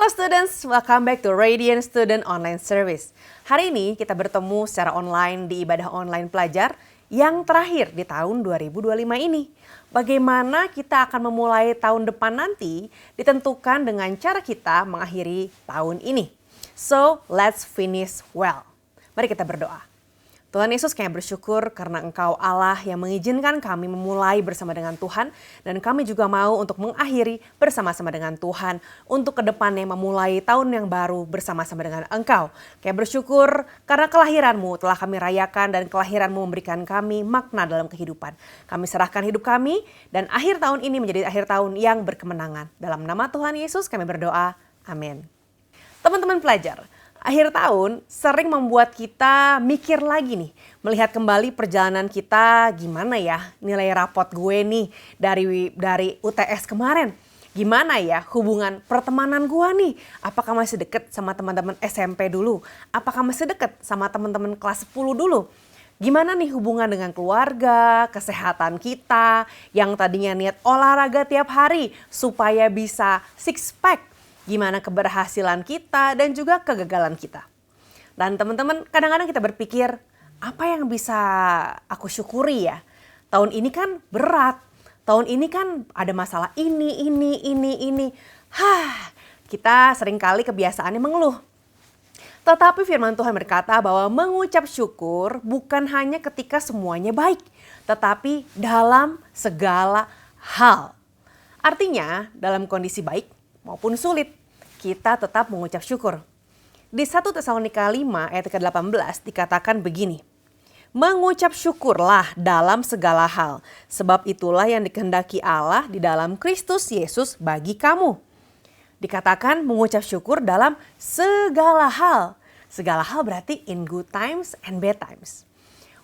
Halo students, welcome back to Radiant Student Online Service. Hari ini kita bertemu secara online di ibadah online pelajar yang terakhir di tahun 2025 ini. Bagaimana kita akan memulai tahun depan nanti ditentukan dengan cara kita mengakhiri tahun ini. So, let's finish well. Mari kita berdoa. Tuhan Yesus, kami bersyukur karena Engkau Allah yang mengizinkan kami memulai bersama dengan Tuhan. Dan kami juga mau untuk mengakhiri bersama-sama dengan Tuhan. Untuk ke depannya memulai tahun yang baru bersama-sama dengan Engkau. Kami bersyukur karena kelahiran-Mu telah kami rayakan dan kelahiran-Mu memberikan kami makna dalam kehidupan. Kami serahkan hidup kami dan akhir tahun ini menjadi akhir tahun yang berkemenangan. Dalam nama Tuhan Yesus kami berdoa. Amin. Teman-teman pelajar, akhir tahun sering membuat kita mikir lagi nih. Melihat kembali perjalanan kita, gimana ya nilai rapot gue nih dari UTS kemarin. Gimana ya hubungan pertemanan gue nih? Apakah masih deket sama teman-teman SMP dulu? Apakah masih deket sama teman-teman kelas 10 dulu? Gimana nih hubungan dengan keluarga, kesehatan kita yang tadinya niat olahraga tiap hari supaya bisa six pack? Gimana keberhasilan kita dan juga kegagalan kita. Dan teman-teman, kadang-kadang kita berpikir, apa yang bisa aku syukuri ya? Tahun ini kan berat, tahun ini kan ada masalah ini. Kita seringkali kebiasaannya mengeluh. Tetapi firman Tuhan berkata bahwa mengucap syukur bukan hanya ketika semuanya baik, tetapi dalam segala hal. Artinya, dalam kondisi baik maupun sulit, kita tetap mengucap syukur. Di 1 Tesalonika 5 ayat ke-18 dikatakan begini. Mengucap syukurlah dalam segala hal, sebab itulah yang dikehendaki Allah di dalam Kristus Yesus bagi kamu. Dikatakan mengucap syukur dalam segala hal. Segala hal berarti in good times and bad times.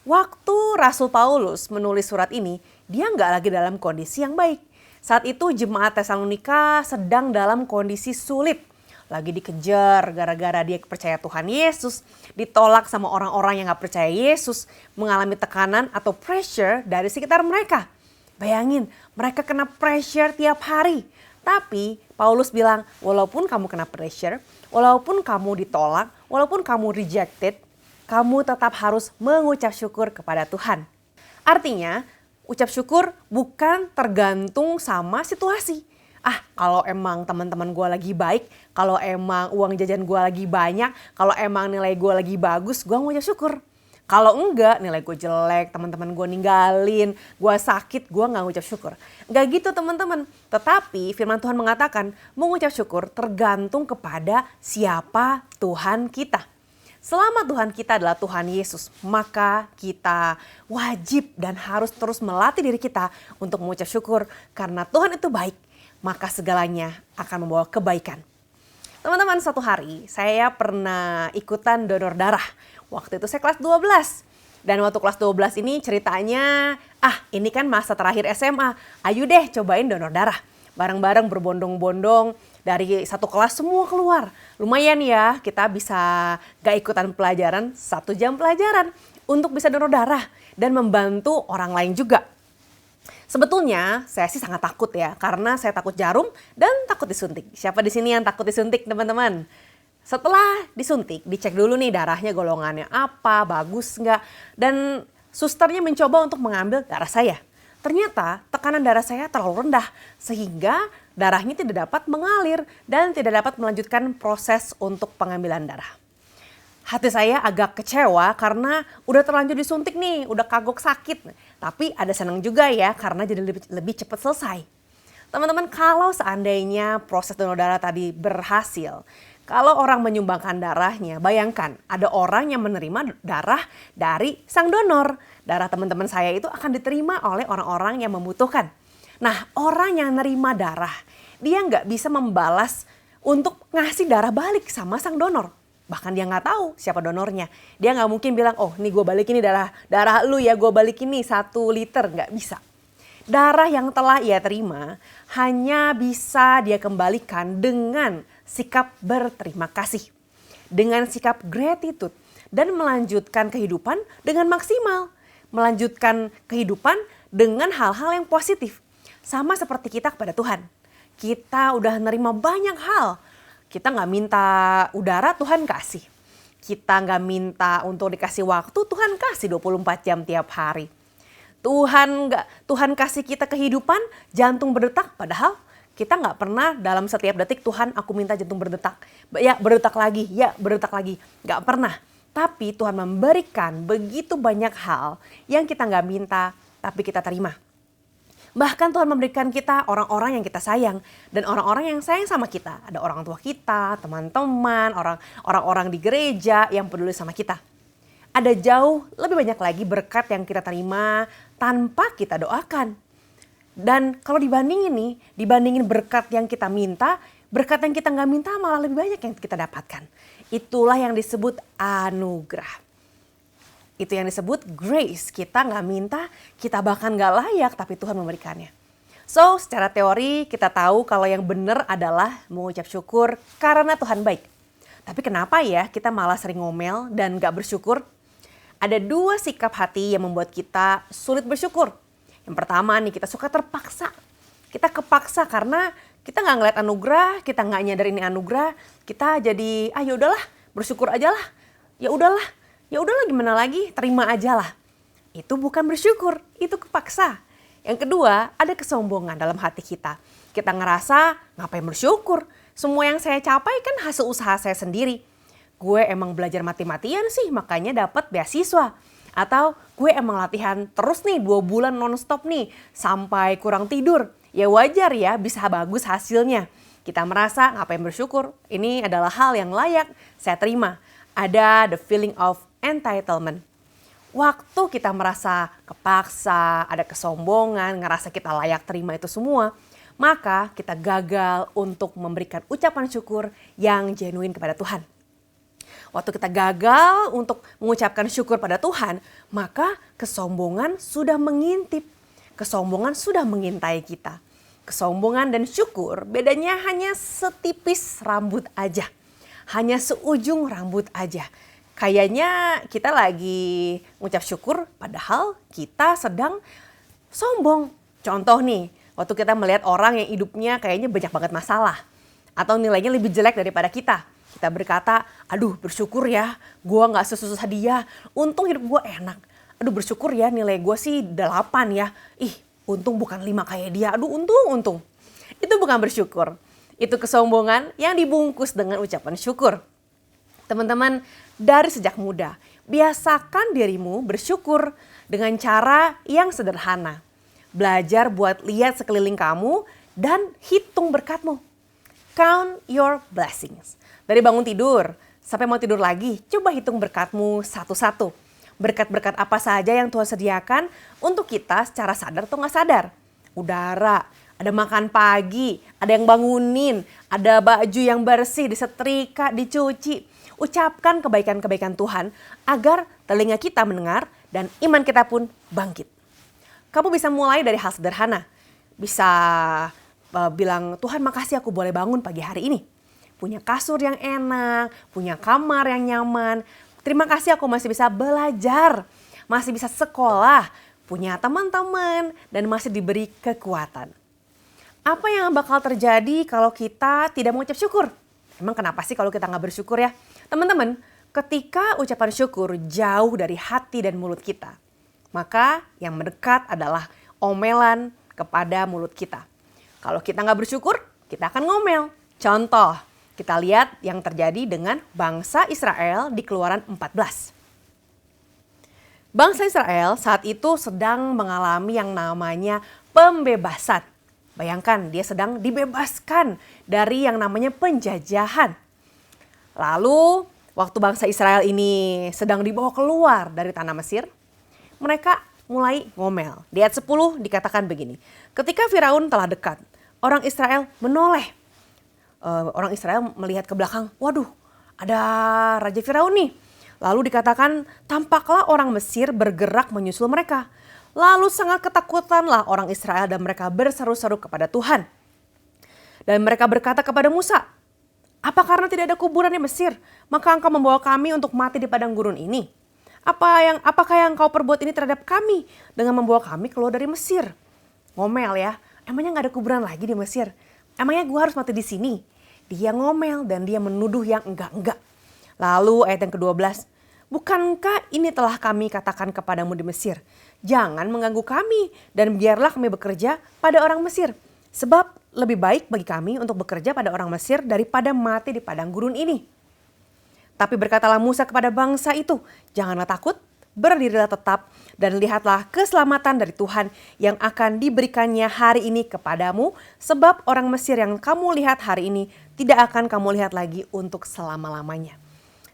Waktu Rasul Paulus menulis surat ini, dia nggak lagi dalam kondisi yang baik. Saat itu jemaat Tesalonika sedang dalam kondisi sulit. Lagi dikejar gara-gara dia percaya Tuhan Yesus. Ditolak sama orang-orang yang gak percaya Yesus. Mengalami tekanan atau pressure dari sekitar mereka. Bayangin mereka kena pressure tiap hari. Tapi Paulus bilang walaupun kamu kena pressure, walaupun kamu ditolak, walaupun kamu rejected, kamu tetap harus mengucap syukur kepada Tuhan. Artinya, ucap syukur bukan tergantung sama situasi. Kalau emang teman-teman gue lagi baik, kalau emang uang jajan gue lagi banyak, kalau emang nilai gue lagi bagus, gue ngucap syukur. Kalau enggak, nilai gue jelek, teman-teman gue ninggalin, gue sakit, gue gak ngucap syukur. Gak gitu teman-teman. Tetapi firman Tuhan mengatakan mengucap syukur tergantung kepada siapa Tuhan kita. Selama Tuhan kita adalah Tuhan Yesus, maka kita wajib dan harus terus melatih diri kita untuk mengucap syukur. Karena Tuhan itu baik, maka segalanya akan membawa kebaikan. Teman-teman, satu hari saya pernah ikutan donor darah. Waktu itu saya kelas 12. Dan waktu kelas 12 ini ceritanya, ini kan masa terakhir SMA. Ayo deh cobain donor darah. Bareng-bareng berbondong-bondong dari satu kelas semua keluar. Lumayan ya, kita bisa gak ikutan pelajaran 1 jam pelajaran untuk bisa donor darah dan membantu orang lain juga. Sebetulnya saya sih sangat takut ya, karena saya takut jarum dan takut disuntik. Siapa di sini yang takut disuntik teman-teman? Setelah disuntik, dicek dulu nih darahnya golongannya apa, bagus nggak. Dan susternya mencoba untuk mengambil darah saya. Ternyata tekanan darah saya terlalu rendah sehingga darahnya tidak dapat mengalir dan tidak dapat melanjutkan proses untuk pengambilan darah. Hati saya agak kecewa karena udah terlanjur disuntik nih, udah kagok sakit. Tapi ada senang juga ya karena jadi lebih cepat selesai. Teman-teman, kalau seandainya proses donor darah tadi berhasil, kalau orang menyumbangkan darahnya, bayangkan ada orang yang menerima darah dari sang donor. Darah teman-teman saya itu akan diterima oleh orang-orang yang membutuhkan. Nah, orang yang nerima darah, dia nggak bisa membalas untuk ngasih darah balik sama sang donor. Bahkan dia nggak tahu siapa donornya. Dia nggak mungkin bilang, oh nih gue balikin nih darah lu ya, gue balikin nih 1 liter. Nggak bisa. Darah yang telah ia terima hanya bisa dia kembalikan dengan sikap berterima kasih, dengan sikap gratitude, dan melanjutkan kehidupan dengan maksimal, melanjutkan kehidupan dengan hal-hal yang positif. Sama seperti kita kepada Tuhan. Kita udah nerima banyak hal. Kita nggak minta udara, Tuhan kasih. Kita nggak minta untuk dikasih waktu, Tuhan kasih 24 jam tiap hari. Tuhan kasih kita kehidupan, jantung berdetak, padahal kita nggak pernah dalam setiap detik, Tuhan aku minta jantung berdetak. Ya berdetak lagi, nggak pernah. Tapi Tuhan memberikan begitu banyak hal yang kita nggak minta, tapi kita terima. Bahkan Tuhan memberikan kita orang-orang yang kita sayang dan orang-orang yang sayang sama kita. Ada orang tua kita, teman-teman, orang-orang di gereja yang peduli sama kita. Ada jauh lebih banyak lagi berkat yang kita terima tanpa kita doakan. Dan kalau dibandingin berkat yang kita minta, berkat yang kita nggak minta malah lebih banyak yang kita dapatkan. Itulah yang disebut anugerah. Itu yang disebut grace. Kita nggak minta, kita bahkan nggak layak, tapi Tuhan memberikannya. So, secara teori kita tahu kalau yang benar adalah mengucap syukur karena Tuhan baik. Tapi kenapa ya kita malah sering ngomel dan nggak bersyukur? Ada 2 sikap hati yang membuat kita sulit bersyukur. Yang pertama nih, kita suka terpaksa. Kita kepaksa karena kita nggak ngeliat anugerah, kita nggak nyadarin ini anugerah. Kita jadi, ya udahlah, bersyukur aja lah. Ya udahlah gimana lagi, terima aja lah. Itu bukan bersyukur, itu kepaksa. Yang kedua, ada kesombongan dalam hati kita. Kita ngerasa, ngapain bersyukur? Semua yang saya capai kan hasil usaha saya sendiri. Gue emang belajar mati-matian sih, makanya dapat beasiswa. Atau gue emang latihan terus nih 2 bulan non-stop nih, sampai kurang tidur. Ya wajar ya, bisa bagus hasilnya. Kita merasa, ngapain bersyukur? Ini adalah hal yang layak saya terima. Ada the feeling of entitlement. Waktu kita merasa kepaksa, ada kesombongan, ngerasa kita layak terima itu semua, maka kita gagal untuk memberikan ucapan syukur yang genuine kepada Tuhan. Waktu kita gagal untuk mengucapkan syukur pada Tuhan, maka kesombongan sudah mengintip. Kesombongan sudah mengintai kita. Kesombongan dan syukur bedanya hanya setipis rambut aja. Hanya seujung rambut aja. Kayaknya kita lagi ngucap syukur padahal kita sedang sombong. Contoh nih, waktu kita melihat orang yang hidupnya kayaknya banyak banget masalah. Atau nilainya lebih jelek daripada kita. Kita berkata, aduh bersyukur ya, gue gak sesusah dia. Untung hidup gue enak. Aduh bersyukur ya, nilai gue sih 8 ya. Ih, untung bukan 5 kayak dia. Aduh untung. Itu bukan bersyukur. Itu kesombongan yang dibungkus dengan ucapan syukur. Teman-teman, dari sejak muda, biasakan dirimu bersyukur dengan cara yang sederhana. Belajar buat lihat sekeliling kamu dan hitung berkatmu. Count your blessings. Dari bangun tidur sampai mau tidur lagi, coba hitung berkatmu satu-satu. Berkat-berkat apa saja yang Tuhan sediakan untuk kita secara sadar atau nggak sadar. Udara, ada makan pagi, ada yang bangunin, ada baju yang bersih, disetrika, dicuci. Ucapkan kebaikan-kebaikan Tuhan agar telinga kita mendengar dan iman kita pun bangkit. Kamu bisa mulai dari hal sederhana. Bisa bilang, Tuhan makasih aku boleh bangun pagi hari ini. Punya kasur yang enak, punya kamar yang nyaman. Terima kasih aku masih bisa belajar, masih bisa sekolah, punya teman-teman, dan masih diberi kekuatan. Apa yang bakal terjadi kalau kita tidak mengucap syukur? Emang kenapa sih kalau kita nggak bersyukur ya? Teman-teman, ketika ucapan syukur jauh dari hati dan mulut kita, maka yang mendekat adalah omelan kepada mulut kita. Kalau kita nggak bersyukur, kita akan ngomel. Contoh, kita lihat yang terjadi dengan bangsa Israel di Keluaran 14. Bangsa Israel saat itu sedang mengalami yang namanya pembebasan. Bayangkan dia sedang dibebaskan dari yang namanya penjajahan. Lalu waktu bangsa Israel ini sedang dibawa keluar dari tanah Mesir, mereka mulai ngomel. Di ayat 10 dikatakan begini, ketika Firaun telah dekat, orang Israel menoleh. Orang Israel melihat ke belakang, waduh ada Raja Firaun nih. Lalu dikatakan tampaklah orang Mesir bergerak menyusul mereka. Lalu sangat ketakutanlah orang Israel dan mereka berseru-seru kepada Tuhan. Dan mereka berkata kepada Musa, apa karena tidak ada kuburan di Mesir, maka engkau membawa kami untuk mati di padang gurun ini? Apakah yang engkau perbuat ini terhadap kami dengan membawa kami keluar dari Mesir? Ngomel ya, emangnya gak ada kuburan lagi di Mesir? Emangnya gue harus mati di sini? dia ngomel dan dia menuduh yang enggak-enggak. Lalu ayat yang ke-12, bukankah ini telah kami katakan kepadamu di Mesir? Jangan mengganggu kami dan biarlah kami bekerja pada orang Mesir. Sebab lebih baik bagi kami untuk bekerja pada orang Mesir daripada mati di padang gurun ini. Tapi berkatalah Musa kepada bangsa itu, janganlah takut, berdirilah tetap dan lihatlah keselamatan dari Tuhan yang akan diberikannya hari ini kepadamu. Sebab orang Mesir yang kamu lihat hari ini tidak akan kamu lihat lagi untuk selama-lamanya.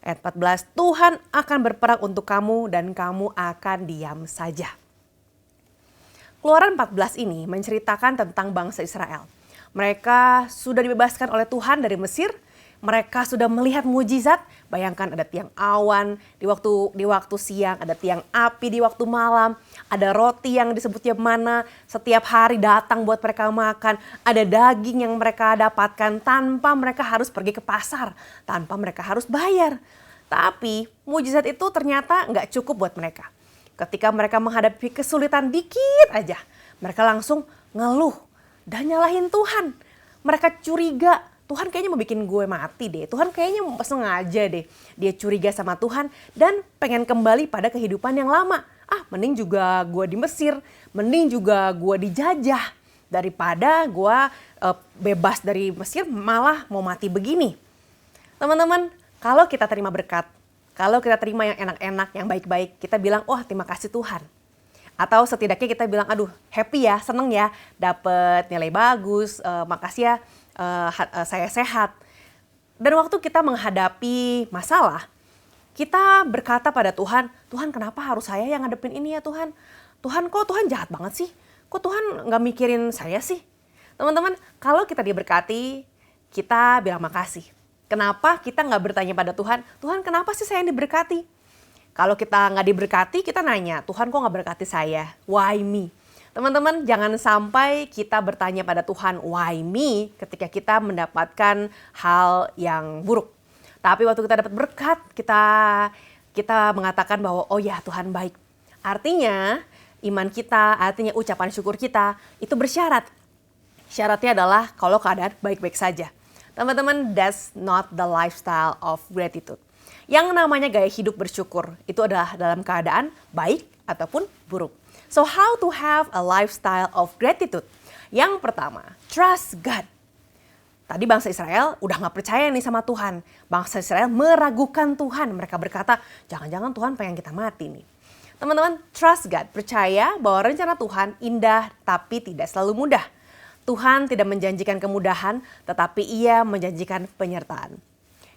Ayat 14, Tuhan akan berperang untuk kamu dan kamu akan diam saja. Keluaran 14 ini menceritakan tentang bangsa Israel. Mereka sudah dibebaskan oleh Tuhan dari Mesir. Mereka sudah melihat mujizat. Bayangkan ada tiang awan di waktu siang, ada tiang api di waktu malam, ada roti yang disebutnya mana setiap hari datang buat mereka makan, ada daging yang mereka dapatkan tanpa mereka harus pergi ke pasar, tanpa mereka harus bayar. Tapi mujizat itu ternyata nggak cukup buat mereka. Ketika mereka menghadapi kesulitan dikit aja, mereka langsung ngeluh dan nyalahin Tuhan. Mereka curiga, Tuhan kayaknya mau bikin gue mati deh. Tuhan kayaknya sengaja deh. Dia curiga sama Tuhan dan pengen kembali pada kehidupan yang lama. Mending juga gue di Mesir, mending juga gue dijajah. Daripada gue bebas dari Mesir malah mau mati begini. Teman-teman, kalau kita terima berkat, kalau kita terima yang enak-enak, yang baik-baik, kita bilang, terima kasih Tuhan. Atau setidaknya kita bilang, aduh happy ya, seneng ya, dapet nilai bagus, makasih ya saya sehat. Dan waktu kita menghadapi masalah, kita berkata pada Tuhan, Tuhan kenapa harus saya yang ngadepin ini ya Tuhan? Tuhan kok Tuhan jahat banget sih? Kok Tuhan gak mikirin saya sih? Teman-teman, kalau kita diberkati, kita bilang makasih. Kenapa kita nggak bertanya pada Tuhan, Tuhan kenapa sih saya yang diberkati? Kalau kita nggak diberkati, kita nanya, Tuhan kok nggak berkati saya? Why me? Teman-teman, jangan sampai kita bertanya pada Tuhan, why me? Ketika kita mendapatkan hal yang buruk. Tapi waktu kita dapat berkat, kita mengatakan bahwa oh ya Tuhan baik. Artinya iman kita, artinya ucapan syukur kita itu bersyarat. Syaratnya adalah kalau keadaan baik-baik saja. Teman-teman, that's not the lifestyle of gratitude. Yang namanya gaya hidup bersyukur itu adalah dalam keadaan baik ataupun buruk. So how to have a lifestyle of gratitude? Yang pertama, trust God. Tadi bangsa Israel udah gak percaya nih sama Tuhan. Bangsa Israel meragukan Tuhan. Mereka berkata, jangan-jangan Tuhan pengen kita mati nih. Teman-teman, trust God. Percaya bahwa rencana Tuhan indah tapi tidak selalu mudah. Tuhan tidak menjanjikan kemudahan, tetapi Ia menjanjikan penyertaan.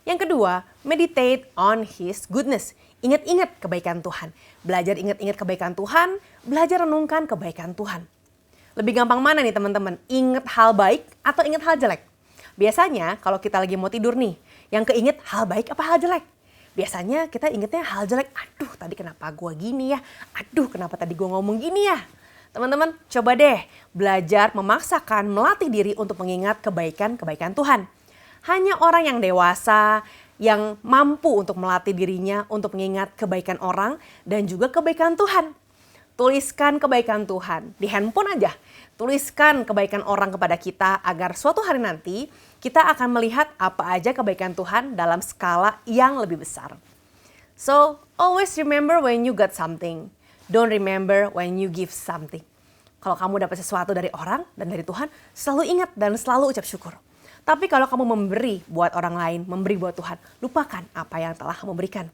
Yang kedua, meditate on His goodness. Ingat-ingat kebaikan Tuhan. Belajar ingat-ingat kebaikan Tuhan, belajar renungkan kebaikan Tuhan. Lebih gampang mana nih teman-teman? Ingat hal baik atau ingat hal jelek? Biasanya kalau kita lagi mau tidur nih, yang keinget hal baik apa hal jelek? Biasanya kita ingetnya hal jelek. Aduh, tadi kenapa gue gini ya? Aduh, kenapa tadi gue ngomong gini ya? Teman-teman, coba deh belajar memaksakan melatih diri untuk mengingat kebaikan-kebaikan Tuhan. Hanya orang yang dewasa yang mampu untuk melatih dirinya untuk mengingat kebaikan orang dan juga kebaikan Tuhan. Tuliskan kebaikan Tuhan di handphone aja. Tuliskan kebaikan orang kepada kita agar suatu hari nanti kita akan melihat apa aja kebaikan Tuhan dalam skala yang lebih besar. So, always remember when you got something. Don't remember when you give something. Kalau kamu dapat sesuatu dari orang dan dari Tuhan, selalu ingat dan selalu ucap syukur. Tapi kalau kamu memberi buat orang lain, memberi buat Tuhan, lupakan apa yang telah kamu berikan.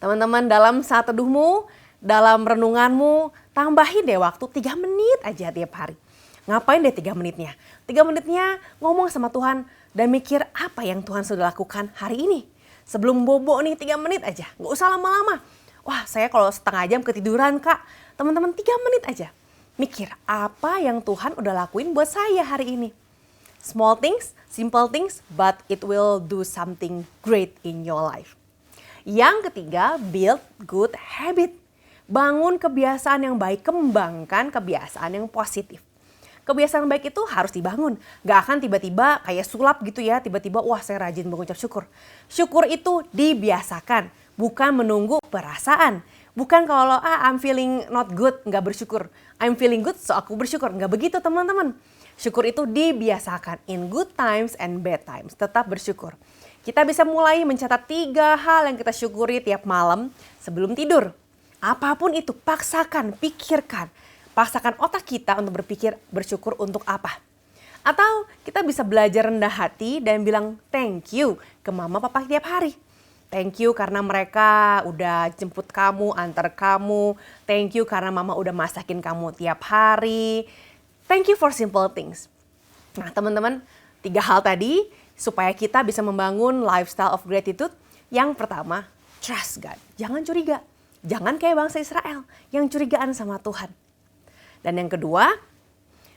Teman-teman, dalam saat teduhmu, dalam renunganmu, tambahin deh waktu 3 menit aja tiap hari. Ngapain deh 3 menitnya? 3 menitnya ngomong sama Tuhan dan mikir apa yang Tuhan sudah lakukan hari ini. Sebelum bobo nih 3 menit aja, gak usah lama-lama. Wah, saya kalau setengah jam ketiduran Kak. Teman-teman 3 menit aja. Mikir apa yang Tuhan udah lakuin buat saya hari ini. Small things, simple things, but it will do something great in your life. Yang ketiga, build good habit. Bangun kebiasaan yang baik, kembangkan kebiasaan yang positif. Kebiasaan baik itu harus dibangun. Gak akan tiba-tiba kayak sulap gitu ya, tiba-tiba wah saya rajin mengucap syukur. Syukur itu dibiasakan. Bukan menunggu perasaan. Bukan kalau I'm feeling not good, nggak bersyukur. I'm feeling good, so aku bersyukur. Nggak begitu teman-teman. Syukur itu dibiasakan in good times and bad times. Tetap bersyukur. Kita bisa mulai mencatat 3 hal yang kita syukuri tiap malam sebelum tidur. Apapun itu, paksakan, pikirkan. Paksakan otak kita untuk berpikir bersyukur untuk apa. Atau kita bisa belajar rendah hati dan bilang thank you ke mama papa tiap hari. Thank you karena mereka udah jemput kamu, antar kamu. Thank you karena mama udah masakin kamu tiap hari. Thank you for simple things. Nah teman-teman, 3 hal tadi supaya kita bisa membangun lifestyle of gratitude. Yang pertama, trust God. Jangan curiga. Jangan kayak bangsa Israel yang curigaan sama Tuhan. Dan yang kedua,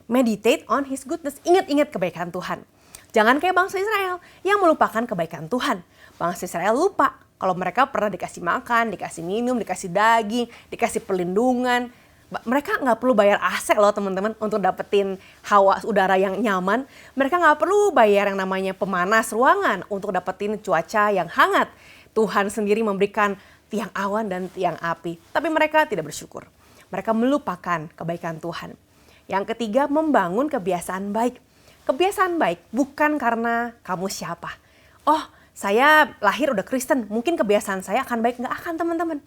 meditate on His goodness. Ingat-ingat kebaikan Tuhan. Jangan kayak bangsa Israel yang melupakan kebaikan Tuhan. Bangsa Israel lupa kalau mereka pernah dikasih makan, dikasih minum, dikasih daging, dikasih perlindungan. Mereka nggak perlu bayar AC loh teman-teman untuk dapetin hawa udara yang nyaman. Mereka nggak perlu bayar yang namanya pemanas ruangan untuk dapetin cuaca yang hangat. Tuhan sendiri memberikan tiang awan dan tiang api. Tapi mereka tidak bersyukur. Mereka melupakan kebaikan Tuhan. Yang ketiga, membangun kebiasaan baik. Kebiasaan baik bukan karena kamu siapa. Oh, saya lahir udah Kristen, mungkin kebiasaan saya akan baik. Nggak akan teman-teman.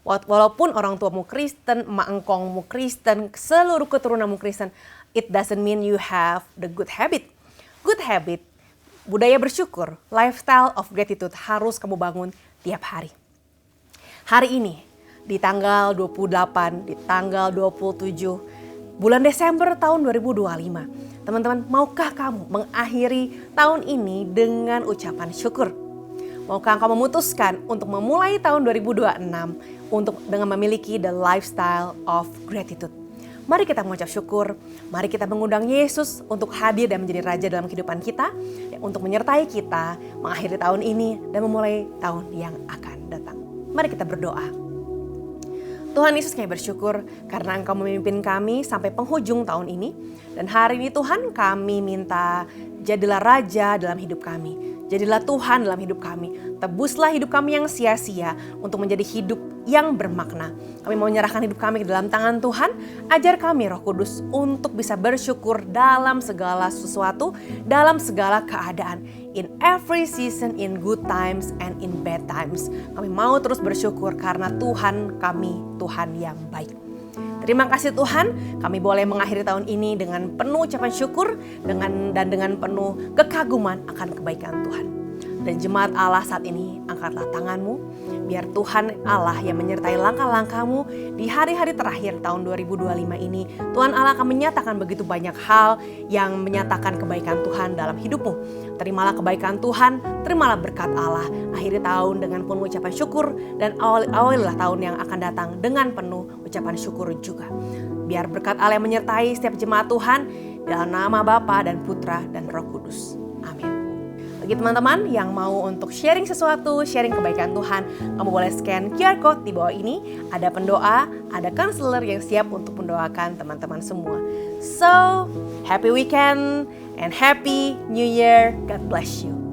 Walaupun orang tuamu Kristen, emak engkongmu Kristen, seluruh keturunanmu Kristen, it doesn't mean you have the good habit. Good habit, budaya bersyukur, lifestyle of gratitude harus kamu bangun tiap hari. Hari ini, di tanggal 28, di tanggal 27, bulan Desember tahun 2025. Teman-teman, maukah kamu mengakhiri tahun ini dengan ucapan syukur? Maukah engkau memutuskan untuk memulai tahun 2026 dengan memiliki the lifestyle of gratitude? Mari kita mengucap syukur, mari kita mengundang Yesus untuk hadir dan menjadi Raja dalam kehidupan kita, untuk menyertai kita mengakhiri tahun ini dan memulai tahun yang akan datang. Mari kita berdoa. Tuhan Yesus, kami bersyukur karena Engkau memimpin kami sampai penghujung tahun ini. Dan hari ini Tuhan, kami minta jadilah Raja dalam hidup kami. Jadilah Tuhan dalam hidup kami. Tebuslah hidup kami yang sia-sia untuk menjadi hidup yang bermakna. Kami mau menyerahkan hidup kami ke dalam tangan Tuhan. Ajar kami Roh Kudus untuk bisa bersyukur dalam segala sesuatu, dalam segala keadaan. In every season, in good times and in bad times. Kami mau terus bersyukur karena Tuhan kami, Tuhan yang baik. Terima kasih Tuhan, kami boleh mengakhiri tahun ini dengan penuh ucapan syukur dan dengan penuh kekaguman akan kebaikan Tuhan. Dan jemaat Allah saat ini, angkatlah tanganmu, biar Tuhan Allah yang menyertai langkah-langkahmu di hari-hari terakhir tahun 2025 ini. Tuhan Allah akan menyatakan begitu banyak hal yang menyatakan kebaikan Tuhan dalam hidupmu. Terimalah kebaikan Tuhan, terimalah berkat Allah. Akhiri tahun dengan penuh ucapan syukur dan awalilah tahun yang akan datang dengan penuh ucapan syukur juga. Biar berkat Allah yang menyertai setiap jemaat Tuhan dalam nama Bapa dan Putra dan Roh Kudus. Amin. Bagi teman-teman yang mau untuk sharing sesuatu, sharing kebaikan Tuhan, kamu boleh scan QR Code di bawah ini. Ada pendoa, ada counselor yang siap untuk mendoakan teman-teman semua. So, happy weekend and happy New Year. God bless you.